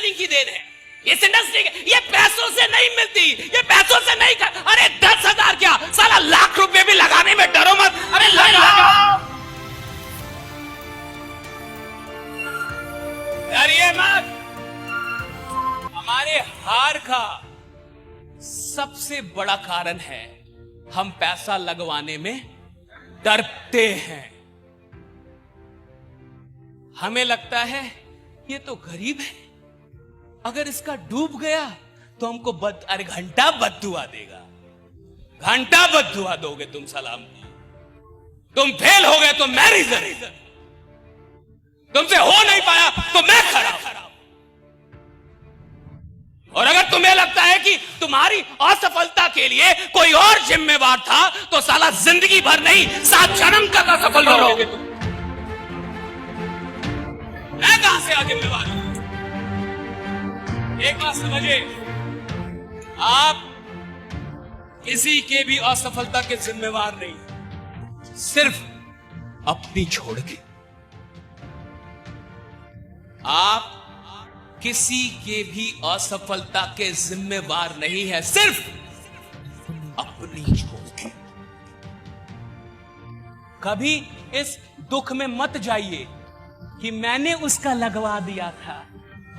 Selling की then है। इस इंडस्ट्री ये पैसों से नहीं मिलती, ये पैसों से नहीं कर। अरे 10,000 क्या साला लाख रुपए भी लगाने में डरो मत। अरे लगाओ, डरिए मत। हमारे हार का सबसे बड़ा कारण है हम पैसा लगवाने में डरते हैं। हमें लगता है ये तो गरीब है, अगर इसका डूब गया तो हमको अरे घंटा बद्दुआ देगा, घंटा बद्दुआ दोगे तुम सलाम की। तुम फेल हो गए तो मैं रीजन, तुमसे हो नहीं पाया तो मैं खड़ा। और अगर तुम्हें लगता है कि तुम्हारी असफलता के लिए कोई और जिम्मेवार था तो साला जिंदगी भर नहीं 7 जन्म तक असफल रहोगे तुम। मैं कहां से आ जिम्मेवार हूं? एक बात समझिए, आप किसी के भी असफलता के जिम्मेवार नहीं, सिर्फ अपनी छोड़ के। आप किसी के भी असफलता के जिम्मेवार नहीं है, सिर्फ अपनी छोड़ के। कभी इस दुख में मत जाइए कि मैंने उसका लगवा दिया था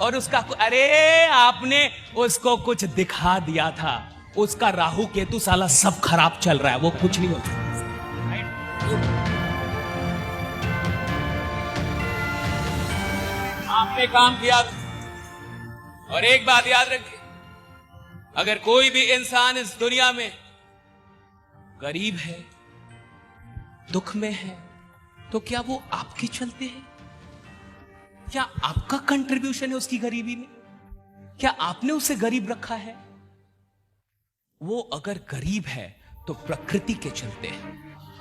और उसका, अरे आपने उसको कुछ दिखा दिया था, उसका राहु केतु साला सब खराब चल रहा है, वो कुछ नहीं होता। आपने काम किया था। और एक बात याद रखिए, अगर कोई भी इंसान इस दुनिया में गरीब है, दुख में है, तो क्या वो आपके चलते हैं? क्या आपका कंट्रीब्यूशन है उसकी गरीबी में? क्या आपने उसे गरीब रखा है? वो अगर गरीब है तो प्रकृति के चलते हैं,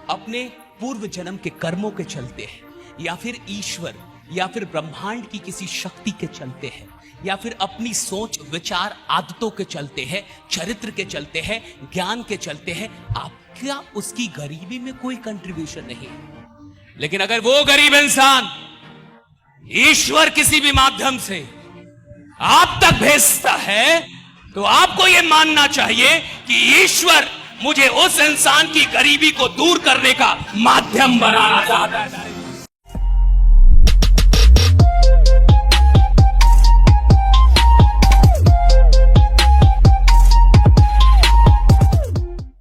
अपने पूर्व जन्म के कर्मों के चलते हैं, या फिर ईश्वर या फिर ब्रह्मांड की किसी शक्ति के चलते हैं, या फिर अपनी सोच विचार आदतों के चलते हैं, चरित्र के चलते हैं, ज्ञान के चलते हैं। आपका उसकी गरीबी में कोई कंट्रीब्यूशन नहीं। लेकिन अगर वो गरीब इंसान ईश्वर किसी भी माध्यम से आप तक भेजता है तो आपको यह मानना चाहिए कि ईश्वर मुझे उस इंसान की गरीबी को दूर करने का माध्यम बनाना चाहता है।